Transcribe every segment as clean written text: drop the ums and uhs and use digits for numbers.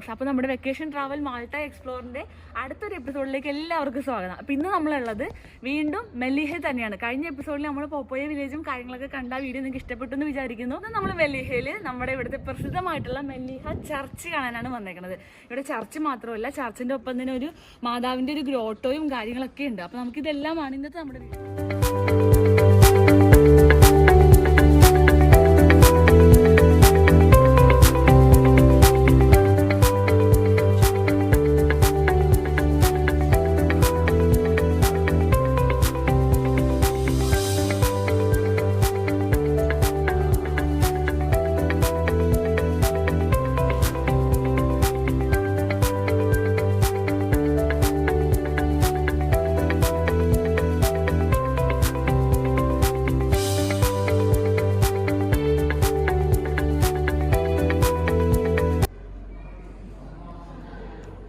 Vlogs. അപ്പോൾ നമ്മുടെ vacation travel Malta എക്സ്പ്ലോറിൻ്റെ അടുത്തൊരു എപ്പിസോഡിലേക്ക് എല്ലാവർക്കും സ്വാഗതം. അപ്പോൾ ഇന്ന് നമ്മളുള്ളത് വീണ്ടും മെല്ലിഹ തന്നെയാണ്. കഴിഞ്ഞ എപ്പിസോഡിൽ നമ്മൾ പോപ്പോയ വില്ലേജും കാര്യങ്ങളൊക്കെ കണ്ട വീഡിയോ നിങ്ങൾക്ക് ഇഷ്ടപ്പെട്ടു എന്ന് വിചാരിക്കുന്നു. നമ്മൾ മെല്ലിഹയിൽ നമ്മുടെ ഇവിടുത്തെ പ്രസിദ്ധമായിട്ടുള്ള മെല്ലിഹ ചർച്ച് കാണാനാണ് വന്നേക്കുന്നത്. ഇവിടെ ചർച്ച് മാത്രമല്ല, ചർച്ചിൻ്റെ ഒപ്പം തന്നെ ഒരു മാതാവിൻ്റെ ഒരു ഗ്രോട്ടോയും കാര്യങ്ങളൊക്കെ ഉണ്ട്. അപ്പോൾ നമുക്കിതെല്ലാമാണ് ഇന്നത്തെ നമ്മുടെ വീഡിയോ.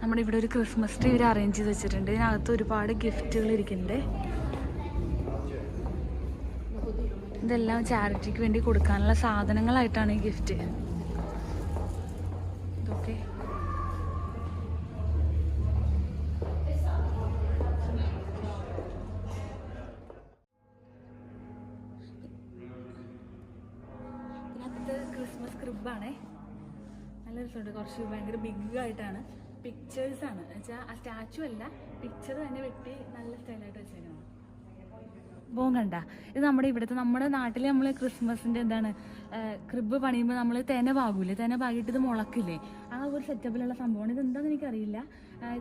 നമ്മുടെ ഇവിടെ ഒരു ക്രിസ്മസ് ട്രീ ഇവർ അറേഞ്ച് ചെയ്ത് വെച്ചിട്ടുണ്ട്. ഇതിനകത്ത് ഒരുപാട് ഗിഫ്റ്റുകൾ ഇരിക്കുന്നുണ്ട്. ഇതെല്ലാം ചാരിറ്റിക്ക് വേണ്ടി കൊടുക്കാനുള്ള സാധനങ്ങളായിട്ടാണ് ഈ ഗിഫ്റ്റ്. ഇതൊക്കെ ഇതിനകത്ത് ക്രിസ്മസ് ക്രിബാണേ. നല്ല രസമുണ്ട്. കുറച്ച് ഭയങ്കര ബിഗ് ആയിട്ടാണ്. പിക്ചേഴ്സ് ആണ് വെച്ചാൽ ആ സ്റ്റാച്ചു അല്ല, പിക്ചർ തന്നെ വെട്ടി നല്ല സ്റ്റൈലായിട്ട് വെച്ചേക്കണം. ബോം കണ്ട ഇത് നമ്മുടെ നാട്ടിൽ നമ്മൾ ക്രിസ്മസിൻ്റെ എന്താണ് ക്രിബ് പണിയുമ്പോൾ നമ്മൾ തെന പാകൂലേ, തെന പാകിയിട്ട് ഇത് മുളക്കില്ലേ, ആ ഒരു സെറ്റപ്പിലുള്ള സംഭവമാണ്. ഇത് എന്താണെന്ന് എനിക്കറിയില്ല.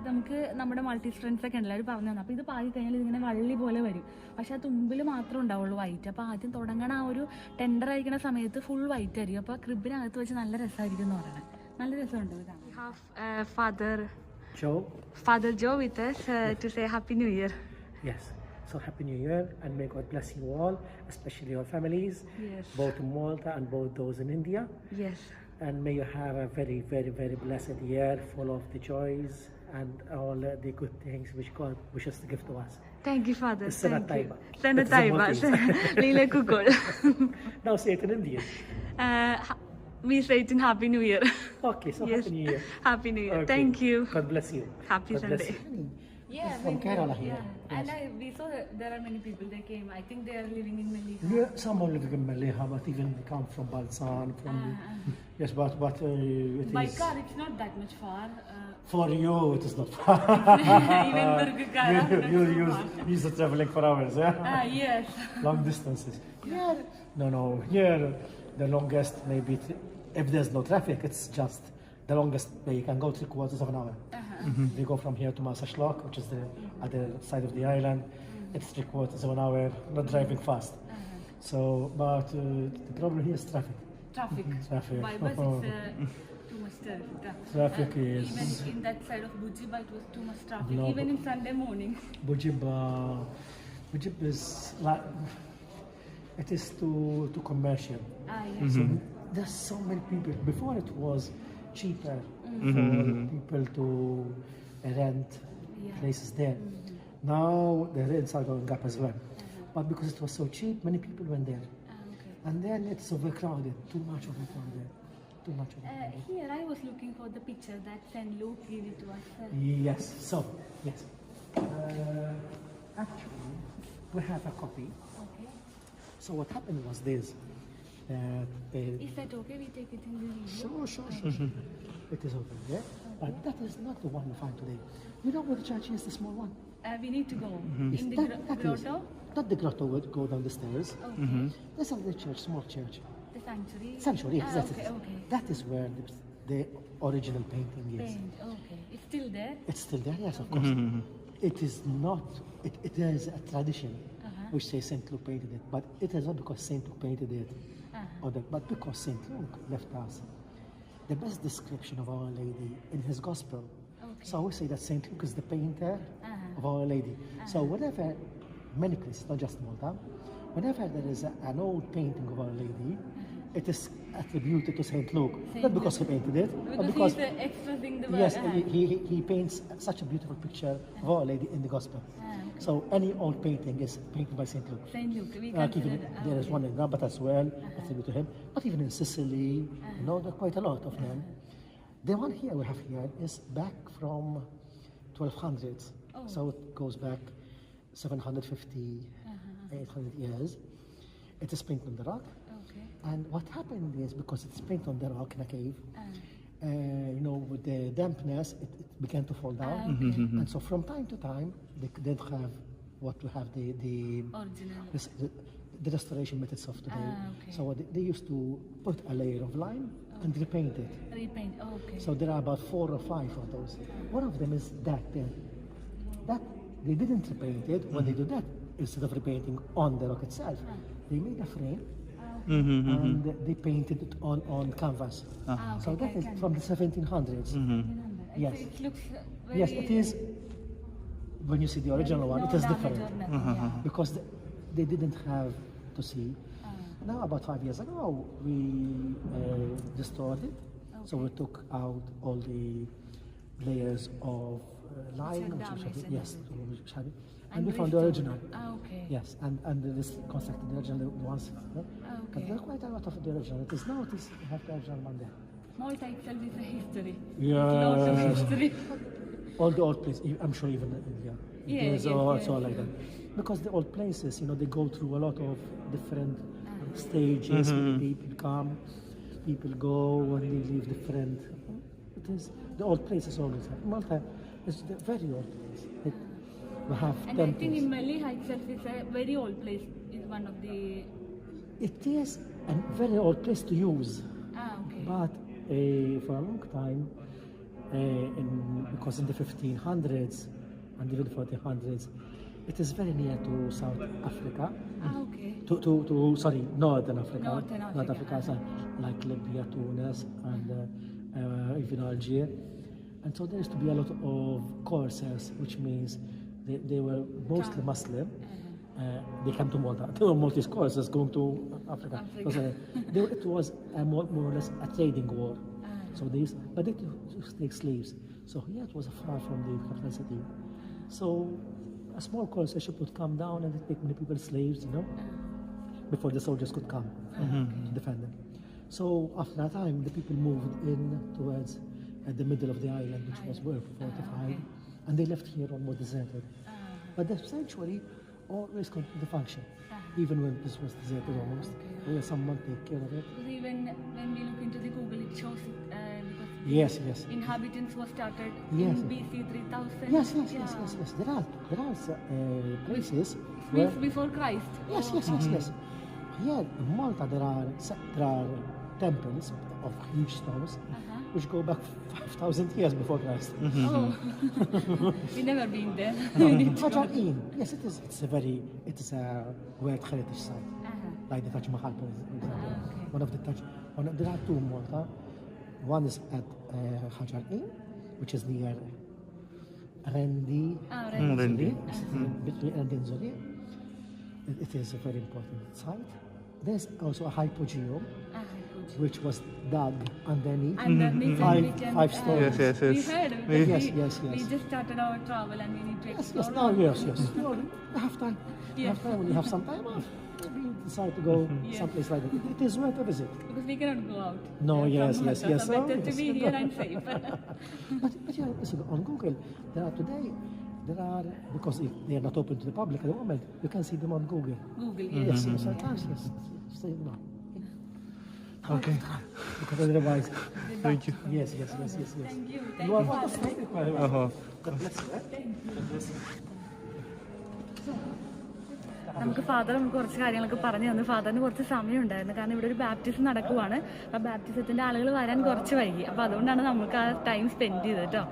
നമുക്ക് നമ്മുടെ മൾട്ടി ഫ്രണ്ട്സൊക്കെ ഉണ്ടല്ലോ, അവർ പറഞ്ഞു തന്നെ. അപ്പോൾ ഇത് പാകി കഴിഞ്ഞാൽ ഇതിങ്ങനെ വള്ളി പോലെ വരും. പക്ഷേ ആ തുമ്പിൽ മാത്രമേ ഉണ്ടാവുള്ളൂ വൈറ്റ്. അപ്പോൾ ആദ്യം തുടങ്ങണ ആ ഒരു ടെൻഡർ ആയിരിക്കുന്ന സമയത്ത് ഫുൾ വൈറ്റ് ആയിരിക്കും. അപ്പോൾ ക്രിബിനകത്ത് വെച്ച് നല്ല രസമായിരിക്കും എന്ന് പറയണത്. നല്ല രസമുണ്ട്. Father Joe with us to say Happy New Year. Yes, so Happy New Year, and may God bless you all, especially your families, yes, both in Malta and both those in India. Yes, and may you have a very, very, very blessed year full of the joys and all the good things which God wishes to give to us. Thank you, Father. Sana Taiba. Sana Taiba. Lila Kukul. Now say it in Indian. We say it in Happy New Year. Okay, so yes. Happy New Year. Happy New Year. Okay. Thank you. God bless you. Happy God Sunday. Yeah, from Kerala here. Yeah. Yes. And we saw that there are many people. They came. I think they are living in Mellieha. Yeah, some are living in Mellieha, but even come from Balsan, from yes, but it by is car. It's not that much far. for you. It is not far. Even Durgakara. you use the traveling for hours, yeah. Yes. Long distances. Yeah. No. Here, the longest maybe if there's no traffic, it's just the longest way you can go 3/4 of an hour. We go from here to Masashlock, which is the other side of the island. It's 3/4 of an hour, not driving fast. So, but the problem here is traffic. Traffic. By bus, it's too much traffic. Traffic is. Even in that side of Bujiba, it was too much traffic. No, even in Sunday morning. Bujib is like it is too commercial. Yes. So there's so many people. Before it was cheaper for people to rent places there. Now the rents are going up as well. But because it was so cheap, many people went there. Okay. And then it's overcrowded. Too much overcrowded. Here I was looking for the picture that St. Luke gave it to us. Yes. So yes. Actually, we have a copy. Okay. So what happened was this. Is that okay? We take it in the video? Sure. It is over there. But that is not the one we find today. You know where the church is, the small one? We need to go. In the That grotto? Not the grotto, would go down the stairs. Okay. There's another church, small church. The sanctuary? Sanctuary, yes, that's okay, it. okay. That is where the original painting is. Okay. It's still there? It's still there, yes, of course. It is not, it is a tradition which says St. Luke painted it, but it is not because St. Luke painted it, but because St. Luke left us the best description of Our Lady in his Gospel. Okay. So we say that St. Luke is the painter of Our Lady. So whenever, many places, not just Malta, whenever there is an old painting of Our Lady, it is attributed to St. Luke, not because he painted it, but because he's the extra thing. Yes, he paints such a beautiful picture of Our Lady in the Gospel. So any old painting is painted by St. Luke. St. Luke, we Even there is one in Rabat as well, attributed to him. But even in Sicily, there are quite a lot of them. The one here we have here is back from 1200s. Oh. So it goes back 750, 800 years. It is painted on the rock. Okay. And what happened is because it's painted on the rock in a cave, with the dampness, it began to fall down. And so from time to time, they didn't have what we have Original. the restoration methods of today. Okay. So they used to put a layer of lime and repaint it. Repaint. Okay. So there are about 4 or 5 of those. One of them is that there. That they didn't repaint it. When they do that, instead of repainting on the rock itself, they made a frame and they painted it on canvas. So that is from the 1700s. Yes. It looks very... Yes, it is. When you see the original one, it is different because they didn't have to see. Now, about 5 years ago, we restored it. So we took out all the layers of lime, yes, and we found the original. Okay. Yes, and they constructed the original ones. But there are quite a lot of the original. It is now it is we have the original one there. Malta itself is a history. Yeah. Lots of history. All the old places, I'm sure even in India, there's also like that. Because the old places, they go through a lot of different stages. People come, people go, and they leave different. It is the old places always have. Malta is the very old place. We have And temples. I think in Mellieha itself is a very old place. Is one of the... It is a very old place to use, okay. but for a long time, because in the 1500s and even 1400s, it is very near to South Africa. Okay. Northern Africa. Northern North Africa, Africa, like Libya, Tunis, and even Algeria. And so there used to be a lot of courses, which means they were mostly Muslim. They came to Malta. There were Maltese courses going to Africa. It was more or less a trading war. So they used to take slaves. So here it was far from the capital city. So a small course ship would come down and take many people slaves, before the soldiers could come to defend them. So after that time, the people moved in towards the middle of the island, which was well fortified, and they left here almost deserted. But the sanctuary always continued to function, even when this was deserted almost. Where someone take care of it. Because even when we look into the Google, it shows Yes. Inhabitants were started Yes. in BC 3000. Yes. There are places where Before Christ. Yes. Here in Malta there are temples of huge stones which go back 5,000 years before Christ. Oh, we've never been there. Hajar-in, yes, it is. It is a World Heritage site, like the Taj Mahal, for example. There are two in Malta. One is at Hajar-in, which is near Rendi. Rendi. Between Rendi and Zoria. It is a very important site. There's also a hypogeum, which was dug underneath. Five stories. Yes. We heard. Yes. We just started our travel and we need to explore. Yes. You have time. You have time when you have some time off. Maybe you decide to go someplace like that. It is worth a visit. Because we cannot go out. No, from yes. Malta, so better to be here and safe. But listen, on Google, because they are not open to the public at the moment, you can see them on Google. Google, Yes, sometimes, yes. Say no. Okay. Because otherwise, Thank you. yes. Thank you. You are fantastic. God bless you. നമുക്ക് father കുറച്ച് കാര്യങ്ങളൊക്കെ പറഞ്ഞു തന്നു. ഫാദറിന് കുറച്ച് സമയം ഉണ്ടായിരുന്നു, കാരണം ഇവിടെ ഒരു ബാപ്റ്റിസം നടക്കുവാണ്. അപ്പോൾ ബാപ്റ്റിസത്തിൻ്റെ ആളുകൾ വരാൻ കുറച്ച് വൈകി. അപ്പോൾ അതുകൊണ്ടാണ് നമുക്ക് ആ ടൈം സ്പെൻഡ് ചെയ്തത് കേട്ടോ.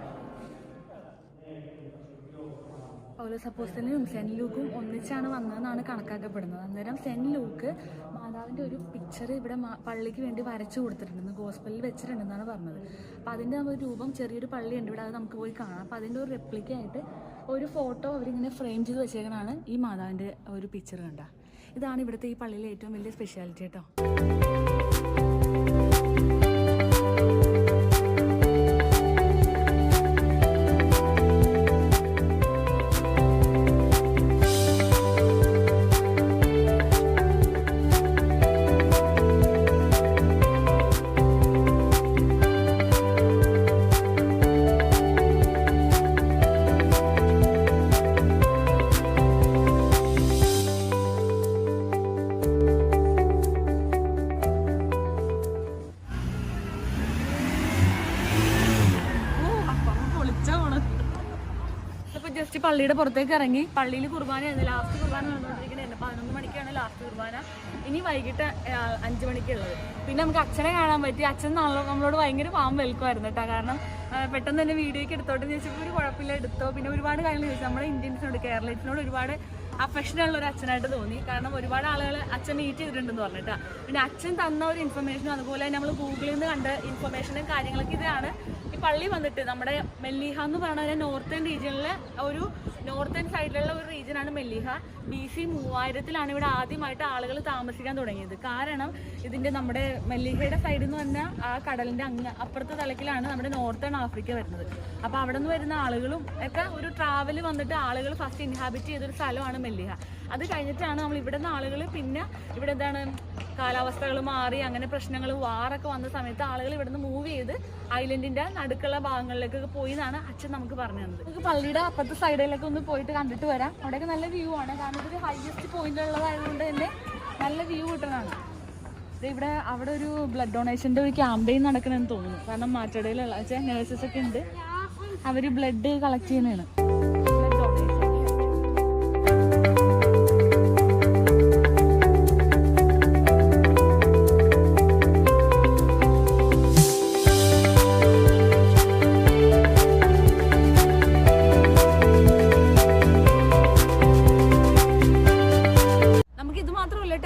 പൗലോസ് അപ്പോസ്തലനും സെന്റ് ലൂക്കും ഒന്നിച്ചാണ് വന്നതെന്നാണ് കണക്കാക്കപ്പെടുന്നത്. അന്നേരം സെന്റ് ലൂക്ക് മാതാവിൻ്റെ ഒരു പിക്ചർ ഇവിടെ പള്ളിക്ക് വേണ്ടി വരച്ചു കൊടുത്തിട്ടുണ്ടെന്ന് ഗോസ്പലിൽ വെച്ചിട്ടുണ്ടെന്നാണ് പറഞ്ഞത്. അപ്പോൾ അതിൻ്റെ ഒരു രൂപം, ചെറിയൊരു പള്ളിയുണ്ട് ഇവിടെ, അത് നമുക്ക് പോയി കാണാം. അപ്പോൾ അതിൻ്റെ ഒരു റെപ്ലിക്കായിട്ട് ഒരു ഫോട്ടോ അവരിങ്ങനെ ഫ്രെയിം ചെയ്ത് വെച്ചേക്കണാണ് ഈ മാതാവിൻ്റെ ഒരു പിക്ചർ കണ്ട. ഇതാണ് ഇവിടുത്തെ ഈ പള്ളിയിലെ ഏറ്റവും വലിയ സ്പെഷ്യാലിറ്റി കേട്ടോ. പള്ളിയുടെ പുറത്തേക്ക് ഇറങ്ങി. പള്ളിയിൽ കുർബാനയായിരുന്നു, ലാസ്റ്റ് കുർബാന നടന്നുകൊണ്ടിരിക്കുന്നത്. 11 മണിക്കാണ് ലാസ്റ്റ് കുർബാന. ഇനി വൈകിട്ട് 5 മണിക്കുള്ളത്. പിന്നെ നമുക്ക് അച്ഛനെ കാണാൻ പറ്റി. അച്ഛൻ നമ്മളോട് ഭയങ്കര പാവം വെൽക്കുമായിരുന്നു കേട്ടോ. കാരണം പെട്ടെന്ന് തന്നെ വീഡിയോയ്ക്ക് എടുത്തോട്ടെന്ന് ചോദിച്ചപ്പോൾ ഒരു കുഴപ്പമില്ല, എടുത്തോ. പിന്നെ ഒരുപാട് കാര്യങ്ങൾ ചോദിച്ചു. നമ്മുടെ ഇന്ത്യൻസിനോട്, കേരളത്തിനോട് ഒരുപാട് അഫക്ഷനുള്ള ഒരു അച്ഛനായിട്ട് തോന്നി. കാരണം ഒരുപാട് ആളുകൾ അച്ഛൻ മീറ്റ് ചെയ്തിട്ടുണ്ടെന്ന് പറഞ്ഞിട്ടാ. പിന്നെ അച്ഛൻ തന്ന ഒരു ഇൻഫർമേഷനും അതുപോലെ നമ്മൾ ഗൂഗിളിൽ നിന്ന് കണ്ട ഇൻഫർമേഷനും കാര്യങ്ങളൊക്കെ ഇതാണ്. ഈ പള്ളി വന്നിട്ട് നമ്മുടെ മെല്ലീഹ എന്ന് പറയുന്നത് നോർത്തേൺ റീജിയനിലെ ഒരു നോർത്തേൺ സൈഡിലുള്ള ഒരു റീജിയനാണ് മെല്ലീഹ. BC 3000-ലാണ് ഇവിടെ ആദ്യമായിട്ട് ആളുകൾ താമസിക്കാൻ തുടങ്ങിയത്. കാരണം ഇതിന്റെ നമ്മുടെ മെല്ലീഹയുടെ സൈഡിൽ എന്ന് പറഞ്ഞാൽ ആ കടലിന്റെ അപ്പുറത്തെ തലക്കിലാണ് നമ്മുടെ നോർത്തേൺ ആഫ്രിക്ക വരുന്നത്. അപ്പൊ അവിടെ നിന്ന് വരുന്ന ആളുകളും ഒക്കെ ഒരു ട്രാവൽ വന്നിട്ട് ആളുകൾ ഫസ്റ്റ് ഇൻഹാബിറ്റ് ചെയ്തൊരു സ്ഥലമാണ് മെല്ലീഹ. അത് കഴിഞ്ഞിട്ടാണ് നമ്മൾ ഇവിടെ നിന്ന് ആളുകൾ പിന്നെ ഇവിടെ എന്താണ് കാലാവസ്ഥകൾ മാറി അങ്ങനെ പ്രശ്നങ്ങൾ വാറൊക്കെ വന്ന സമയത്ത് ആളുകൾ ഇവിടെ നിന്ന് മൂവ് ചെയ്ത് ഐലൻഡിന്റെ നടുക്കുള്ള ഭാഗങ്ങളിലേക്കൊക്കെ പോയി എന്നാണ് അച്ഛൻ നമുക്ക് പറഞ്ഞു തന്നത്. നമുക്ക് പള്ളിയുടെ അപ്പുറത്തെ സൈഡിലേക്ക് ഒന്ന് പോയിട്ട് കണ്ടിട്ട് വരാം. അവിടെയൊക്കെ നല്ല വ്യൂ ആണ്. കാരണം ഇതൊരു ഹയസ്റ്റ് പോയിന്റ് ഉള്ളതായതുകൊണ്ട് തന്നെ നല്ല വ്യൂ കിട്ടണതാണ്. ഇവിടെ അവിടെ ഒരു ബ്ലഡ് ഡൊണേഷന്റെ ഒരു ക്യാമ്പയിൻ നടക്കണമെന്ന് തോന്നുന്നു. കാരണം മാറ്റടയിലുള്ള നേഴ്സസ് ഒക്കെ ഉണ്ട്, അവർ ബ്ലഡ് കളക്ട് ചെയ്യുന്നതാണ്.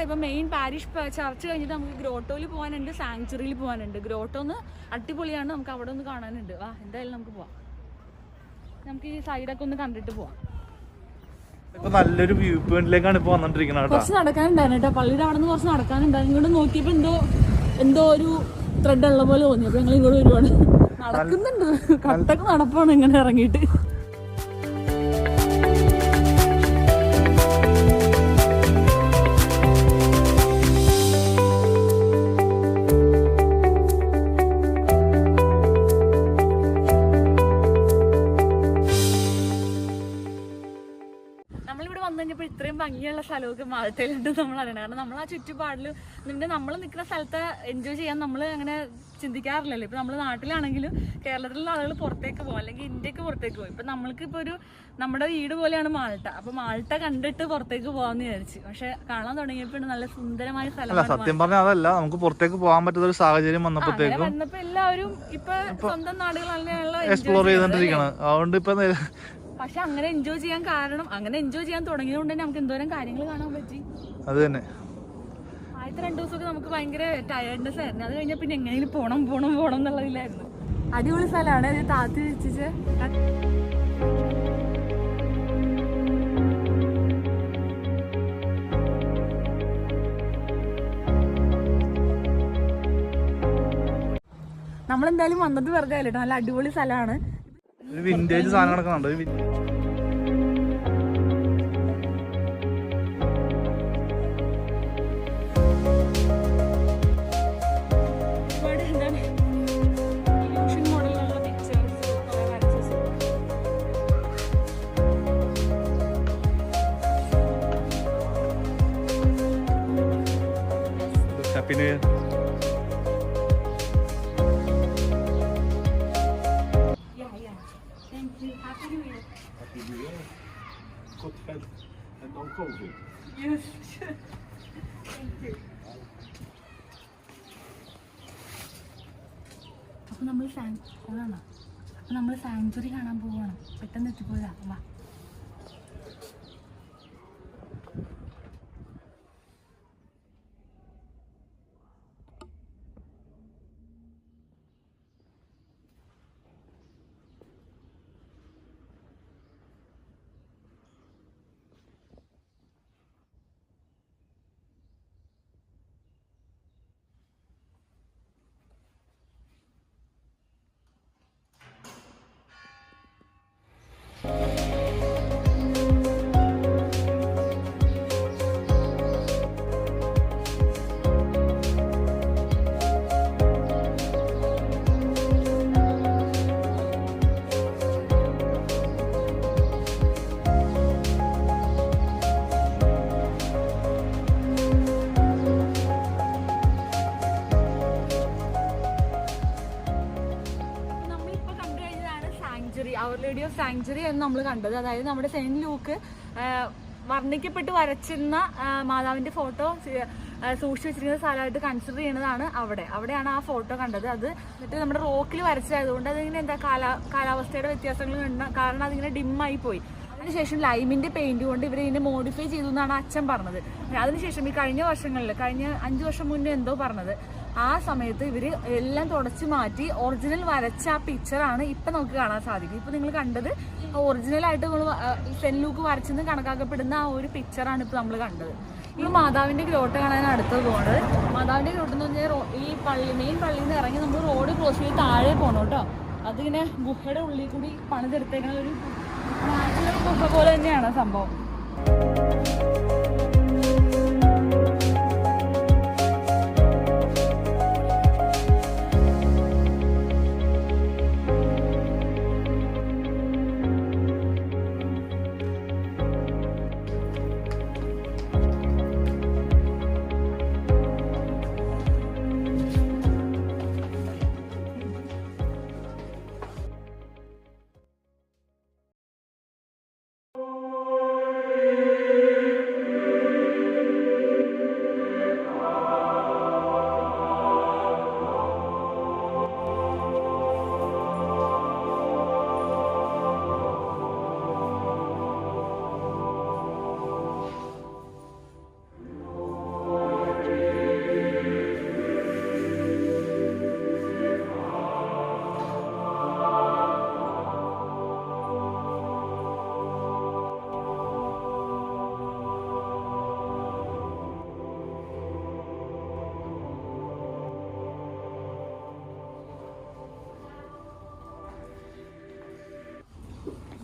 ഇപ്പം മെയിൻ പാരിഷ് ചർച്ച് കഴിഞ്ഞിട്ട് നമുക്ക് ഗ്രോട്ടോയിൽ പോകാനുണ്ട്, സാങ്ച്വറിയിൽ പോകാനുണ്ട്. ഗ്രോട്ടോ ഒന്ന് അടിപൊളിയാണ്, നമുക്ക് അവിടെ ഒന്ന് കാണാനുണ്ട്. വാ, എന്തായാലും നമുക്ക് പോവാം. നമുക്ക് ഈ സൈഡൊക്കെ ഒന്ന് കണ്ടിട്ട് പോവാം. നല്ലൊരു വ്യൂ പോയിന്റിലേക്കാണ് ഇപ്പൊ വന്നോണ്ടിരിക്കുന്നത്. കുറച്ച് നടക്കാനുണ്ടായിരുന്നു കേട്ടോ, പള്ളിയുടെ അവിടെ നിന്ന് കുറച്ച് നടക്കാനുണ്ടായിരുന്നു. ഇങ്ങോട്ട് നോക്കിയപ്പോ എന്തോ ഒരു ത്രെഡ് ഉള്ള പോലെ തോന്നി. അപ്പൊ ഞങ്ങൾ ഇങ്ങോട്ട് ഒരുപാട് നടക്കുന്നുണ്ട്, കട്ടൊക്കെ നടപ്പാണ് ഇങ്ങനെ ഇറങ്ങിയിട്ട്. ഇത്രയും ഭംഗിയുള്ള സ്ഥലമൊക്കെ മാൾട്ടയിലുണ്ട് നമ്മൾ അറിയണം. കാരണം നമ്മൾ ആ ചുറ്റുപാടിൽ നമ്മൾ നിൽക്കുന്ന സ്ഥലത്ത് എൻജോയ് ചെയ്യാൻ നമ്മൾ അങ്ങനെ ചിന്തിക്കാറില്ലല്ലോ. ഇപ്പൊ നമ്മൾ നാട്ടിലാണെങ്കിലും കേരളത്തിലുള്ള ആളുകൾ പുറത്തേക്ക് പോകും, അല്ലെങ്കിൽ ഇന്ത്യക്ക് പുറത്തേക്ക് പോകും. ഇപ്പൊ നമ്മൾക്ക് ഇപ്പൊ നമ്മുടെ വീട് പോലെയാണ് മാൾട്ട. അപ്പൊ മാൾട്ട കണ്ടിട്ട് പുറത്തേക്ക് പോകാന്ന് വിചാരിച്ചു. പക്ഷെ കാണാൻ തുടങ്ങിയപ്പോ നല്ല സുന്ദരമായ സ്ഥലമാണ്. സത്യം പറഞ്ഞാൽ അതല്ല, നമുക്ക് പുറത്തേക്ക് പോകാൻ പറ്റുന്ന ഒരു സാഹചര്യം വന്നപ്പോ എല്ലാവരും ഇപ്പൊ സ്വന്തം നാടുകളാണല്ലോ എക്സ്പ്ലോർ ചെയ്തോണ്ടിരിക്കണം. അതുകൊണ്ട് ഇപ്പൊ പക്ഷെ അങ്ങനെ എൻജോയ് ചെയ്യാൻ കാരണം അങ്ങനെ എൻജോയ് ചെയ്യാൻ തുടങ്ങിയതുകൊണ്ട് തന്നെ നമുക്ക് എന്തോരം കാര്യങ്ങൾ കാണാൻ പറ്റി. അത് തന്നെ ആദ്യത്തെ 2 ദിവസമൊക്കെ നമുക്ക് ഭയങ്കര ടയർഡ്നെസ് ആയിരുന്നു. അത് കഴിഞ്ഞാൽ പിന്നെ എങ്ങനെയും പോണം എന്നുള്ളതിലായിരുന്നു. അടിപൊളി സ്ഥലമാണ്. അത് താത്തി വെച്ചിട്ട് നമ്മളെന്തായാലും വന്നത് വെറുതെ അല്ലോ. നല്ല അടിപൊളി സ്ഥലമാണ്. വിന്റേജ് സാധനം നടക്കുന്നുണ്ട്. Happy New Year. Good health and no COVID. Yes. Thank you. അപ്പൊ നമ്മൾ സാങ്ച്വറി കാണാൻ പോവാണ്. പെട്ടെന്ന് എത്തിപ്പോയതാ. വാ. ലേഡി ഓഫ് സാങ്ച്വറി എന്ന് നമ്മൾ കണ്ടത്. അതായത് നമ്മുടെ സെന്റ് ലൂക്ക് വർണ്ണിക്കപ്പെട്ട് വരച്ചിരുന്ന മാതാവിന്റെ ഫോട്ടോ സൂക്ഷിച്ചു വെച്ചിരിക്കുന്ന സ്ഥലമായിട്ട് കൺസിഡർ ചെയ്യുന്നതാണ് അവിടെയാണ് ആ ഫോട്ടോ കണ്ടത്. അത് എന്നിട്ട് നമ്മുടെ റോക്കിൽ വരച്ചതായതുകൊണ്ട് അതിങ്ങനെ എന്താ കാലാവസ്ഥയുടെ വ്യത്യാസങ്ങൾ കാരണം അതിങ്ങനെ ഡിമ്മായി പോയി. അതിനുശേഷം ലൈമിന്റെ പെയിന്റ് കൊണ്ട് ഇവർ ഇതിനെ മോഡിഫൈ ചെയ്തു എന്നാണ് അച്ഛൻ പറഞ്ഞത്. അതിനുശേഷം ഈ കഴിഞ്ഞ 5 വർഷം മുന്നേ എന്തോ പറഞ്ഞത്, ആ സമയത്ത് ഇവര് എല്ലാം തുടച്ചു മാറ്റി ഒറിജിനൽ വരച്ച ആ പിക്ചറാണ് ഇപ്പൊ നമുക്ക് കാണാൻ സാധിക്കും. ഇപ്പൊ നിങ്ങൾ കണ്ടത് ഒറിജിനലായിട്ട് സെന്റ് ലൂക്ക് വരച്ചെന്ന് കണക്കാക്കപ്പെടുന്ന ആ ഒരു പിക്ചറാണ് ഇപ്പൊ നമ്മൾ കണ്ടത്. ഈ മാതാവിന്റെ ഗ്രോട്ട് കാണാൻ അടുത്ത് പോകുന്നത്. മാതാവിന്റെ ഗ്രോട്ട് എന്ന് പറഞ്ഞാൽ ഈ മെയിൻ പള്ളിയിൽ നിന്ന് ഇറങ്ങി നമ്മൾ റോഡ് ക്രോസ് ചെയ്ത് താഴെ പോകണം കേട്ടോ. അതിങ്ങനെ ഗുഹയുടെ ഉള്ളിൽ കൂടി പണിതെടുത്തേക്കുന്ന ഒരു നാച്ചുറൽ ഗുഹ പോലെ തന്നെയാണ് സംഭവം.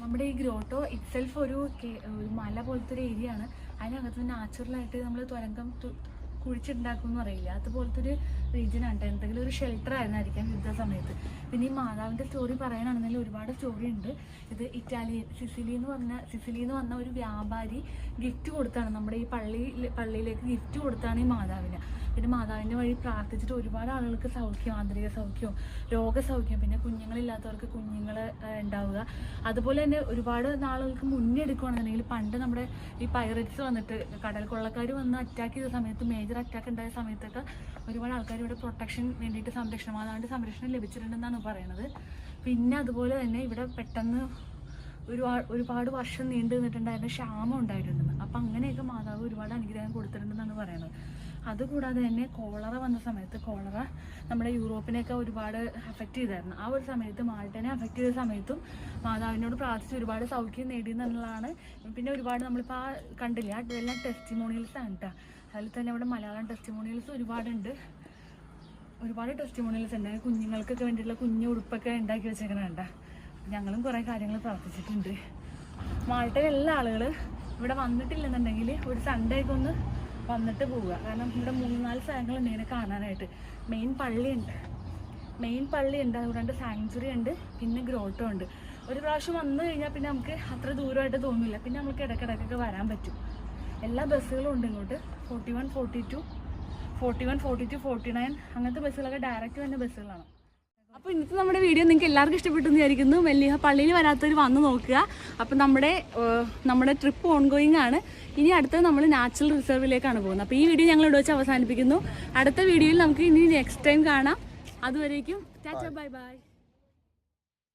നമ്മുടെ ഈ ഗ്രോട്ടോ ഇറ്റ്സെൽഫ് ഒരു മല പോലത്തെ ഒരു ഏരിയ ആണ്. അതിനകത്ത് നാച്ചുറലായിട്ട് നമ്മൾ തുരങ്കം കുഴിച്ചുണ്ടാക്കുമെന്ന് പറയില്ല, അതുപോലത്തെ ഒരു റീജിയനാണ്. എന്തെങ്കിലും ഒരു ഷെൽട്ടർ ആയിരുന്നായിരിക്കാം യുദ്ധ സമയത്ത്. പിന്നെ ഈ മാതാവിൻ്റെ സ്റ്റോറി പറയാനാണെന്നുണ്ടെങ്കിൽ ഒരുപാട് സ്റ്റോറി ഉണ്ട്. ഇത് സിസിലിയിൽ നിന്ന് വന്ന ഒരു വ്യാപാരി ഗിഫ്റ്റ് കൊടുത്താണ് നമ്മുടെ ഈ പള്ളിയിലേക്ക് ഗിഫ്റ്റ് കൊടുത്താണ് ഈ മാതാവിന്. പിന്നെ മാതാവിൻ്റെ വഴി പ്രാർത്ഥിച്ചിട്ട് ഒരുപാട് ആളുകൾക്ക് സൗഖ്യം, ആന്തരിക സൗഖ്യം, രോഗസൗഖ്യം, പിന്നെ കുഞ്ഞുങ്ങളില്ലാത്തവർക്ക് കുഞ്ഞുങ്ങൾ ഉണ്ടാവുക. അതുപോലെ തന്നെ ഒരുപാട് നാളുകൾക്ക് മുന്നേ എടുക്കുകയാണെന്നുണ്ടെങ്കിൽ പണ്ട് നമ്മുടെ ഈ പൈററ്റ്സ് വന്നിട്ട് കടൽ കൊള്ളക്കാർ വന്ന് അറ്റാക്ക് ചെയ്ത സമയത്ത്, മേജർ അറ്റാക്ക് ഉണ്ടായ സമയത്തൊക്കെ ഒരുപാട് ആൾക്കാർ ഇവിടെ പ്രൊട്ടക്ഷൻ വേണ്ടിയിട്ട് മാതാവിൻ്റെ സംരക്ഷണം ലഭിച്ചിട്ടുണ്ടെന്നാണ് പറയണത്. പിന്നെ അതുപോലെ തന്നെ ഇവിടെ പെട്ടെന്ന് ഒരുപാട് വർഷം നീണ്ടു നിന്നിട്ടുണ്ടായിരുന്ന ക്ഷാമം ഉണ്ടായിട്ടുണ്ടെന്ന്. അപ്പം അങ്ങനെയൊക്കെ മാതാവ് ഒരുപാട് അനുഗ്രഹം കൊടുത്തിട്ടുണ്ടെന്നാണ് പറയുന്നത്. അതുകൂടാതെ തന്നെ കോളറ വന്ന സമയത്ത്, കോളറ നമ്മുടെ യൂറോപ്പിനെയൊക്കെ ഒരുപാട് അഫക്റ്റ് ചെയ്തായിരുന്നു. ആ ഒരു സമയത്ത് മാൾട്ടനെ അഫക്റ്റ് ചെയ്ത സമയത്തും മാതാവിനോട് പ്രാർത്ഥിച്ച് ഒരുപാട് സൗഖ്യം നേടിയെന്നുള്ളതാണ്. പിന്നെ ഒരുപാട് നമ്മളിപ്പോൾ ആ കണ്ടില്ല, അതെല്ലാം ടെസ്റ്റിമോണിയൽസ് ആണ് കേട്ടോ. അതിൽ തന്നെ ഇവിടെ മലയാളം ടെസ്റ്റിമോണിയൽസ് ഒരുപാട് ടെസ്റ്റിമോണിയൽസ് ഉണ്ട്. കുഞ്ഞുങ്ങൾക്കൊക്കെ വേണ്ടിയിട്ടുള്ള കുഞ്ഞു ഉടുപ്പൊക്കെ ഉണ്ടാക്കി വെച്ചേക്കണം കേട്ടോ. ഞങ്ങളും കുറേ കാര്യങ്ങൾ പ്രാർത്ഥിച്ചിട്ടുണ്ട്. മാൾട്ടയിലുള്ള ആളുകൾ ഇവിടെ വന്നിട്ടില്ലെന്നുണ്ടെങ്കിൽ ഒരു സൺഡേ ഒക്കെ ഒന്ന് വന്നിട്ട് പോവുക. കാരണം ഇവിടെ 3-4 സ്ഥലങ്ങളുണ്ട് ഇങ്ങനെ കാണാനായിട്ട്. മെയിൻ പള്ളിയുണ്ട്, അതുകൊണ്ട് സാങ്ച്വറി ഉണ്ട്, പിന്നെ ഗ്രോട്ടോ ഉണ്ട്. ഒരു പ്രാവശ്യം വന്നു കഴിഞ്ഞാൽ പിന്നെ നമുക്ക് അത്ര ദൂരമായിട്ട് തോന്നില്ല. പിന്നെ നമുക്ക് ഇടയ്ക്കിടയ്ക്കൊക്കെ വരാൻ പറ്റും. എല്ലാ ബസ്സുകളും ഉണ്ട് ഇങ്ങോട്ട്. 41, 42, 49 അങ്ങനത്തെ ബസ്സുകളൊക്കെ ഡയറക്റ്റ് തന്നെ ബസ്സുകളാണ്. അപ്പോൾ ഇന്നത്തെ നമ്മുടെ വീഡിയോ നിങ്ങൾക്ക് എല്ലാവർക്കും ഇഷ്ടപ്പെട്ടെന്ന് വിചാരിക്കുന്നു. മെല്ലിഹ പള്ളിയിൽ വരാത്തവർ വന്ന് നോക്കുക. അപ്പം നമ്മുടെ ട്രിപ്പ് ഓൺഗോയിങ് ആണ്. ഇനി അടുത്തത് നമ്മൾ നാച്ചുറൽ റിസർവിലേക്കാണ് പോകുന്നത്. അപ്പോൾ ഈ വീഡിയോ ഞങ്ങൾ ഇവിടെ വെച്ച് അവസാനിപ്പിക്കുന്നു. അടുത്ത വീഡിയോയിൽ നമുക്ക് ഇനി നെക്സ്റ്റ് ടൈം കാണാം. അതുവരേക്കും ടാറ്റാ, ബൈ ബൈ.